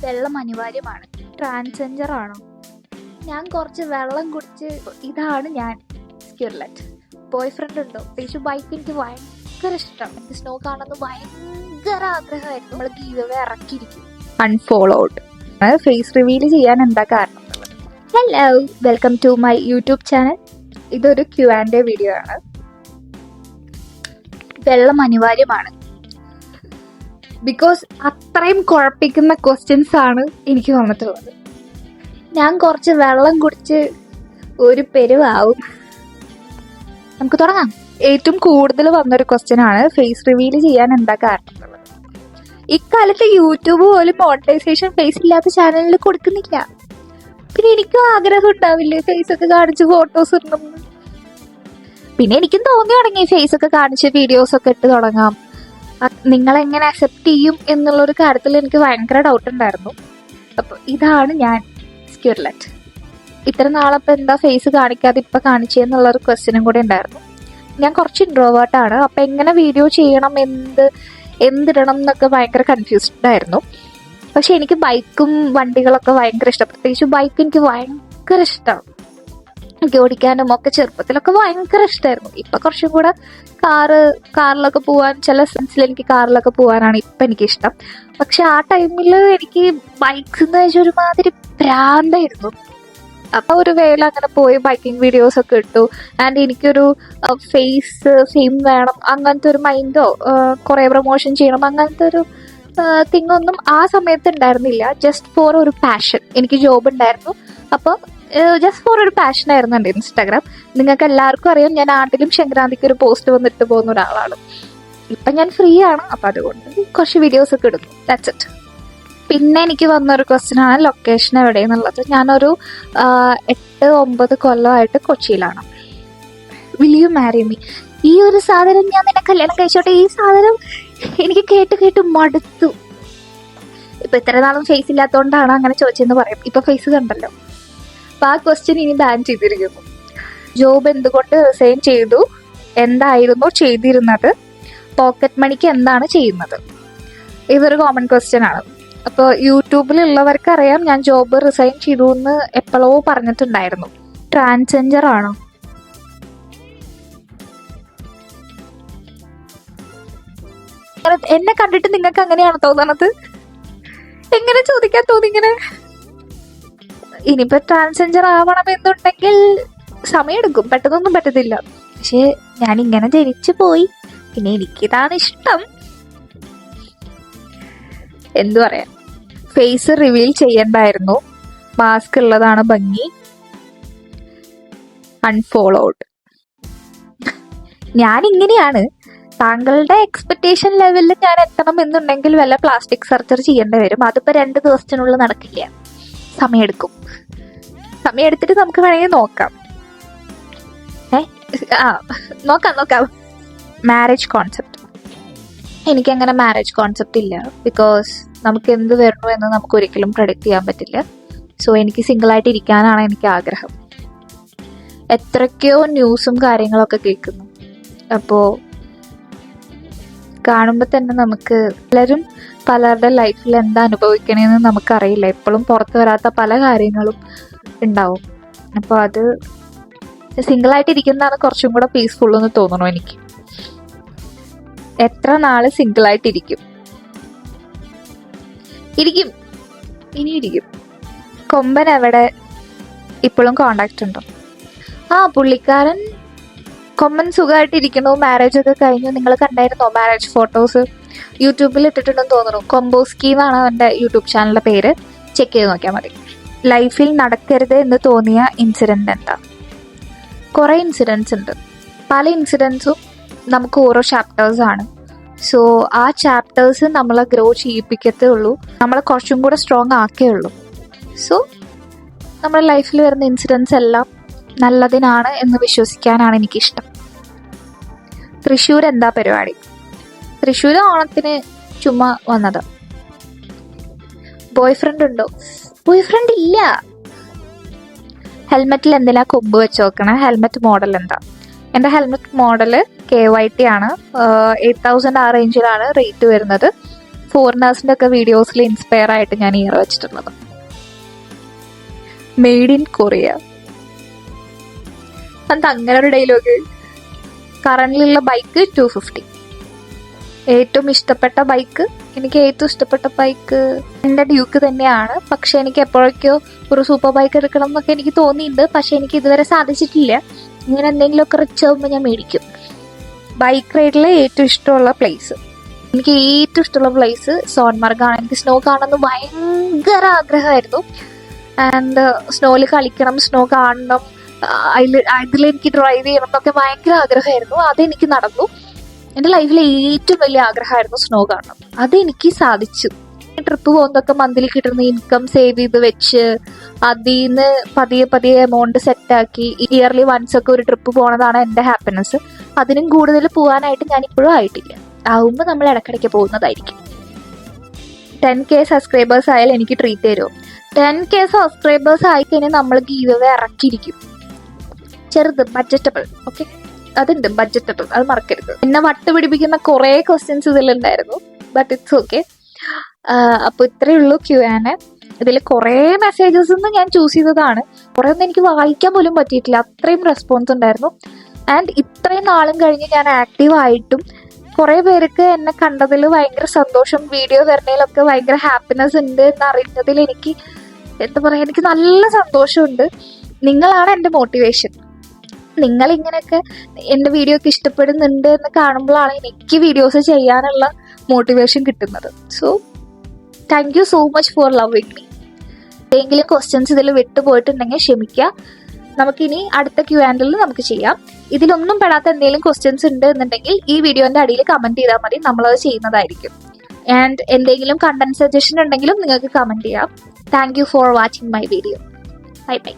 വെള്ളം അനിവാര്യമാണ്. ട്രാൻസ്ജെൻഡർ ആണോ? ഞാൻ കുറച്ച് വെള്ളം കുടിച്ച് ഇതാണ് ഞാൻ. സ്ക്യൂർലെറ്റ്. ബോയ് ഫ്രണ്ട് ഉണ്ടോ? പ്രത്യേകിച്ച് ബൈക്ക് എനിക്ക് ഭയങ്കര ഇഷ്ടമാണ്. എനിക്ക് സ്നോ കാണുന്നത് ഭയങ്കര ആഗ്രഹമായിരുന്നു. നമ്മൾ ഗീവേ ഇറക്കിയിരിക്കും. അൺഫോളോഡ്. ഫേസ് റിവീൽ ചെയ്യാൻ എന്താ കാരണം? Hello, welcome to my YouTube channel. ഇതൊരു Q&A വീഡിയോ ആണ്. വെള്ളം അനിവാര്യമാണ്. ബിക്കോസ് അത്രയും കുഴപ്പിക്കുന്ന ക്വസ്റ്റ്യൻസ് ആണ് എനിക്ക് വന്നിട്ടുള്ളത്. ഞാൻ കുറച്ച് വെള്ളം കുടിച്ച് ഒരു പെരുവാവും. നമുക്ക് തുടങ്ങാം. ഏറ്റവും കൂടുതൽ വന്നൊരു ക്വസ്റ്റ്യൻ ആണ് ഫേസ് റിവീൽ ചെയ്യാൻ എന്താ കാരണം എന്നുള്ളത്. ഇക്കാലത്ത് യൂട്യൂബ് പോലും മോണിറ്റൈസേഷൻ ഫേസ് ഇല്ലാത്ത ചാനലിൽ കൊടുക്കുന്നില്ല. പിന്നെ എനിക്കും ആഗ്രഹം ഉണ്ടാവില്ലേ ഫേസ് ഒക്കെ കാണിച്ച് ഫോട്ടോസ് ഇടണം. പിന്നെ എനിക്കും തോന്നി തുടങ്ങി ഫേസ് ഒക്കെ കാണിച്ച് വീഡിയോസ് ഒക്കെ ഇട്ട് തുടങ്ങാം. നിങ്ങളെങ്ങനെ അക്സെപ്റ്റ് ചെയ്യും എന്നുള്ളൊരു കാര്യത്തിൽ എനിക്ക് ഭയങ്കര ഡൗട്ട് ഉണ്ടായിരുന്നു. അപ്പോൾ ഇതാണ് ഞാൻ, സ്ക്യൂർലെറ്റ്. ഇത്ര നാളപ്പോൾ എന്താ ഫേസ് കാണിക്കാതെ ഇപ്പം കാണിച്ചെന്നുള്ളൊരു ക്വസ്റ്റ്യനും കൂടെ ഉണ്ടായിരുന്നു. ഞാൻ കുറച്ച് ഇൻട്രോവേർട്ടാണ്. അപ്പം എങ്ങനെ വീഡിയോ ചെയ്യണം, എന്തിടണം എന്നൊക്കെ ഭയങ്കര കൺഫ്യൂസ്ഡ് ആയിരുന്നു. പക്ഷെ എനിക്ക് ബൈക്കും വണ്ടികളൊക്കെ ഭയങ്കര ഇഷ്ടം. പ്രത്യേകിച്ച് ബൈക്ക് എനിക്ക് ഭയങ്കര ഇഷ്ടമാണ്. എനിക്ക് ഓടിക്കാനും ഒക്കെ ചെറുപ്പത്തിലൊക്കെ ഭയങ്കര ഇഷ്ടമായിരുന്നു. ഇപ്പം കുറച്ചും കൂടെ കാറിലൊക്കെ പോകാൻ, ചില സെൻസിൽ എനിക്ക് കാറിലൊക്കെ പോകാനാണ് ഇപ്പം എനിക്കിഷ്ടം. പക്ഷെ ആ ടൈമിൽ എനിക്ക് ബൈക്സ് എന്ന് വെച്ചാൽ ഒരുമാതിരി ഭ്രാന്തായിരുന്നു. അപ്പം ഒരു വേള അങ്ങനെ പോയി ബൈക്കിംഗ് വീഡിയോസ് ഒക്കെ ഇട്ടു. ആൻഡ് എനിക്കൊരു ഫെയിം വേണം, അങ്ങനത്തെ ഒരു മൈൻഡോ കുറേ പ്രൊമോഷൻ ചെയ്യണം, അങ്ങനത്തെ ഒരു തിങ്ങൊന്നും ആ സമയത്ത് ഉണ്ടായിരുന്നില്ല. ജസ്റ്റ് ഫോർ ഒരു പാഷൻ. എനിക്ക് ജോബ് ഉണ്ടായിരുന്നു. അപ്പോൾ ജസ്റ്റ് ഫോർ ഒരു പാഷനായിരുന്നു എൻ്റെ ഇൻസ്റ്റാഗ്രാം. നിങ്ങൾക്ക് എല്ലാവർക്കും അറിയാം, ഞാൻ ആണ്ടിലും സംക്രാന്തിക്ക് ഒരു പോസ്റ്റ് വന്നിട്ട് പോകുന്ന ഒരാളാണ്. ഇപ്പം ഞാൻ ഫ്രീ ആണ്. അപ്പം അതുകൊണ്ട് കുറച്ച് വീഡിയോസ് ഒക്കെ ഇടുന്നു. That's it. പിന്നെ എനിക്ക് വന്നൊരു ക്വസ്റ്റ്യൻ ആണ് ലൊക്കേഷൻ എവിടെയെന്നുള്ളത്. ഞാനൊരു 8-9 കൊല്ലമായിട്ട് കൊച്ചിയിലാണ്. Will you marry me? ഈ ഒരു സാധനം, ഞാൻ നിന്നെ കല്യാണം കഴിച്ചോട്ടെ, ഈ സാധനം എനിക്ക് കേട്ട് മടുത്തു. ഇപ്പൊ ഇത്ര നാളും ഫേസ് ഇല്ലാത്തതുകൊണ്ടാണ് അങ്ങനെ ചോദിച്ചെന്ന് പറയും. ഇപ്പൊ ഫേസ് കണ്ടല്ലോ. അപ്പൊ ആ ക്വസ്റ്റ്യൻ ഇനി ബാൻ ചെയ്തിരിക്കുന്നു. ജോബ് എന്തുകൊണ്ട് റിസൈൻ ചെയ്തു? എന്തായിരുന്നു ചെയ്തിരുന്നത്? പോക്കറ്റ് മണിക്ക് എന്താണ് ചെയ്യുന്നത്? ഇതൊരു കോമൺ ക്വസ്റ്റ്യൻ ആണ്. അപ്പോൾ യൂട്യൂബിലുള്ളവർക്ക് അറിയാം, ഞാൻ ജോബ് റിസൈൻ ചെയ്തു എന്ന് എപ്പോഴോ പറഞ്ഞിട്ടുണ്ടായിരുന്നു. ട്രാൻസ്ജെൻഡർ ആണോ? എന്നെ കണ്ടിട്ട് നിങ്ങൾക്ക് അങ്ങനെയാണ് തോന്നണത്? എങ്ങനെ ചോദിക്കാൻ തോന്നി ഇങ്ങനെ? ഇനിയിപ്പോ ട്രാൻസ്ജെൻഡർ ആവണമെന്നുണ്ടെങ്കിൽ സമയമെടുക്കും, പെട്ടെന്നൊന്നും പറ്റത്തില്ല. പക്ഷെ ഞാൻ ഇങ്ങനെ ജനിച്ചു പോയി. പിന്നെ എനിക്കിതാണ് ഇഷ്ടം. എന്തു പറയാ, ഫേസ് റിവീൽ ചെയ്യണ്ടായിരുന്നു. മാസ്ക് ഉള്ളതാണ് ഭംഗി. അൺഫോളോഡ്. ഞാൻ ഇങ്ങനെയാണ്. താങ്കളുടെ എക്സ്പെക്ടേഷൻ ലെവലിൽ ഞാൻ എത്തണം എന്നുണ്ടെങ്കിൽ വല്ല പ്ലാസ്റ്റിക് സർജറി ചെയ്യേണ്ടി വരും. അതിപ്പോ 2 ദിവസത്തിനുള്ളിൽ നടക്കില്ല. സമയമെടുക്കും. സമയമെടുത്തിട്ട് നമുക്ക് വേണമെങ്കിൽ നോക്കാം. നോക്കാം. Marriage concept. എനിക്കങ്ങനെ മാരേജ് കോൺസെപ്റ്റ് ഇല്ല. ബിക്കോസ് നമുക്ക് എന്ത് വരണു എന്ന് നമുക്ക് ഒരിക്കലും പ്രഡിക്റ്റ് ചെയ്യാൻ പറ്റില്ല. സോ എനിക്ക് സിംഗിളായിട്ട് ഇരിക്കാനാണ് എനിക്ക് ആഗ്രഹം. എത്രയ്ക്കോ ന്യൂസും കാര്യങ്ങളൊക്കെ കേൾക്കുന്നു. അപ്പോൾ കാണുമ്പോൾ തന്നെ നമുക്ക് പലരുടെ ലൈഫിൽ എന്താ അനുഭവിക്കണേന്ന് നമുക്കറിയില്ല. എപ്പോഴും പുറത്ത് വരാത്ത പല കാര്യങ്ങളും ഉണ്ടാവും. അപ്പോൾ അത് സിംഗിളായിട്ട് ഇരിക്കുന്നതാണ് കുറച്ചും കൂടെ പീസ്ഫുൾ എന്ന് തോന്നണു എനിക്ക്. എത്ര നാള് സിംഗിളായിട്ടിരിക്കും? ഇനിയിരിക്കും. കൊമ്പൻ എവിടെ? ഇപ്പോഴും കോണ്ടാക്ട് ഉണ്ടോ? പുള്ളിക്കാരൻ കൊമ്പൻ സുഖമായിട്ടിരിക്കണു. മാരേജ് ഒക്കെ കഴിഞ്ഞു. നിങ്ങൾ കണ്ടായിരുന്നോ മാരേജ് ഫോട്ടോസ്? യൂട്യൂബിൽ ഇട്ടിട്ടുണ്ടെന്ന് തോന്നുന്നു. കൊമ്പോസ്കി എന്നാണ് അവൻ്റെ യൂട്യൂബ് ചാനലിൻ്റെ പേര്. ചെക്ക് ചെയ്ത് നോക്കിയാൽ മതി. ലൈഫിൽ നടക്കരുത് എന്ന് തോന്നിയ ഇൻസിഡൻറ്റ് എന്താ? കുറേ ഇൻസിഡൻസ് ഉണ്ട്. പല ഇൻസിഡൻസും നമുക്ക് ഓരോ ചാപ്റ്റേഴ്സാണ്. സോ ആ ചാപ്റ്റേഴ്സ് നമ്മളെ ഗ്രോ ചെയ്യിപ്പിക്കത്തേ ഉള്ളൂ, നമ്മളെ കുറച്ചും കൂടെ സ്ട്രോങ് ആക്കേ ഉള്ളൂ. സോ നമ്മുടെ ലൈഫിൽ വരുന്ന ഇൻസിഡൻസ് എല്ലാം നല്ലതിനാണ് എന്ന് വിശ്വസിക്കാനാണ് എനിക്കിഷ്ടം. തൃശ്ശൂർ എന്താ പരിപാടി? തൃശ്ശൂർ ഓണത്തിന് ചുമ്മാ വന്നത്. ബോയ് ഫ്രണ്ട് ഉണ്ടോ? ബോയ് ഫ്രണ്ട് ഇല്ല. ഹെൽമെറ്റിൽ എന്തിനാ കൊമ്പ് വെച്ച് നോക്കണേ? ഹെൽമെറ്റ് മോഡൽ എന്താ? എൻ്റെ ഹെൽമെറ്റ് മോഡൽ KYT ആണ്. 8000 ആ റേഞ്ചിലാണ് റേറ്റ് വരുന്നത്. ഫോറിനേഴ്സിന്റെ ഒക്കെ വീഡിയോസിൽ ഇൻസ്പയർ ആയിട്ട് ഞാൻ ഇയർ വെച്ചിട്ടുള്ളത്. Made in Korea. അത് അങ്ങനെ ഒരു ഡയലോഗ്. കറന്റിലുള്ള ബൈക്ക് 250. ഏറ്റവും ഇഷ്ടപ്പെട്ട ബൈക്ക്, എനിക്ക് ഏറ്റവും ഇഷ്ടപ്പെട്ട ബൈക്ക് എൻ്റെ ഡ്യൂക്ക് തന്നെയാണ്. പക്ഷെ എനിക്ക് എപ്പോഴൊക്കെയോ ഒരു സൂപ്പർ ബൈക്ക് എടുക്കണം എന്നൊക്കെ എനിക്ക് തോന്നിയിട്ടുണ്ട്. പക്ഷെ എനിക്ക് ഇതുവരെ സാധിച്ചിട്ടില്ല. ഇങ്ങനെ എന്തെങ്കിലുമൊക്കെ റിച്ച് ആകുമ്പോൾ ഞാൻ മേടിക്കും. ബൈക്ക് റൈഡിലെ ഏറ്റവും ഇഷ്ടമുള്ള പ്ലേസ്, എനിക്ക് ഏറ്റവും ഇഷ്ടമുള്ള പ്ലേസ് സോൻമർഗാണ്. എനിക്ക് സ്നോ കാണുന്നത് ഭയങ്കര ആഗ്രഹമായിരുന്നു. ആൻഡ് സ്നോയിൽ കളിക്കണം, സ്നോ കാണണം, അതിലെനിക്ക് ഡ്രൈവ് ചെയ്യണം എന്നൊക്കെ ഭയങ്കര ആഗ്രഹമായിരുന്നു. അതെനിക്ക് നടന്നു. എൻ്റെ ലൈഫിലെ ഏറ്റവും വലിയ ആഗ്രഹമായിരുന്നു സ്നോ കാണണം. അതെനിക്ക് സാധിച്ചു. ട്രിപ്പ് പോകുന്നതൊക്കെ മന്ത്ലി കിട്ടുന്ന ഇൻകം സേവ് ചെയ്ത് വെച്ച് അതിൽ നിന്ന് പതിയെ പതിയെ എമൗണ്ട് സെറ്റാക്കി ഇയർലി വൺസ് ഒക്കെ ഒരു ട്രിപ്പ് പോണതാണ് എൻ്റെ ഹാപ്പിനെസ്. അതിനും കൂടുതൽ പോകാനായിട്ട് ഞാൻ ഇപ്പോഴും ആയിട്ടില്ല. ആവുമ്പോൾ നമ്മൾ ഇടയ്ക്കിടയ്ക്ക് പോകുന്നതായിരിക്കും. 10K സബ്സ്ക്രൈബേഴ്സ് ആയാലും എനിക്ക് ട്രീറ്റ് തരുമോ? 10K സബ്സ്ക്രൈബേഴ്സ് ആയിക്കഴിഞ്ഞാൽ നമ്മൾ ഗീവ് അവേ ഇറക്കിയിരിക്കും. ചെറുത്, ബഡ്ജറ്റബിൾ. ഓക്കെ, അതുണ്ട്, ബഡ്ജറ്റബിൾ, അത് മറക്കരുത്. എന്നെ വട്ടുപിടിപ്പിക്കുന്ന കുറേ ക്വസ്റ്റ്യൻസ് ഇതിലുണ്ടായിരുന്നു. But it's okay. അപ്പോൾ ഇത്രയേ ഉള്ളൂ Q&A. ഇതിൽ കുറേ മെസ്സേജസ് ഒന്നും ഞാൻ ചൂസ് ചെയ്തതാണ്. കുറേ ഒന്നും എനിക്ക് വായിക്കാൻ പോലും പറ്റിയിട്ടില്ല, അത്രയും റെസ്പോൺസ് ഉണ്ടായിരുന്നു. ആൻഡ് ഇത്രയും നാളും കഴിഞ്ഞ് ഞാൻ ആക്റ്റീവ് ആയിട്ടും കുറേ പേർക്ക് എന്നെ കണ്ടതിൽ ഭയങ്കര സന്തോഷം, വീഡിയോ വരുന്നതിലൊക്കെ ഭയങ്കര ഹാപ്പിനെസ് ഉണ്ട് എന്ന് അറിയുന്നതിൽ എനിക്ക് എന്താ പറയുക, എനിക്ക് നല്ല സന്തോഷമുണ്ട്. നിങ്ങളാണ് എൻ്റെ മോട്ടിവേഷൻ. നിങ്ങളിങ്ങനെയൊക്കെ എൻ്റെ വീഡിയോ ഒക്കെ ഇഷ്ടപ്പെടുന്നുണ്ട് എന്ന് കാണുമ്പോഴാണ് എനിക്ക് വീഡിയോസ് ചെയ്യാനുള്ള മോട്ടിവേഷൻ കിട്ടുന്നത്. So thank you so much for loving me. എന്തെങ്കിലും ക്വസ്റ്റ്യൻസ് ഇതിൽ വിട്ടുപോയിട്ടുണ്ടെങ്കിൽ ക്ഷമിക്കുക. നമുക്കിനി അടുത്ത Q&Aയിൽ നമുക്ക് ചെയ്യാം. ഇതിലൊന്നും പെടാത്ത എന്തെങ്കിലും ക്വസ്റ്റ്യൻസ് ഉണ്ട് എന്നുണ്ടെങ്കിൽ ഈ വീഡിയോന്റെ അടിയിൽ കമന്റ് ചെയ്താൽ മതി, നമ്മളത് ചെയ്യുന്നതായിരിക്കും. ആൻഡ് എന്തെങ്കിലും കണ്ടന്റ് സജഷൻ ഉണ്ടെങ്കിലും നിങ്ങൾക്ക് കമന്റ് ചെയ്യാം. Thank you for watching my video. Bye bye.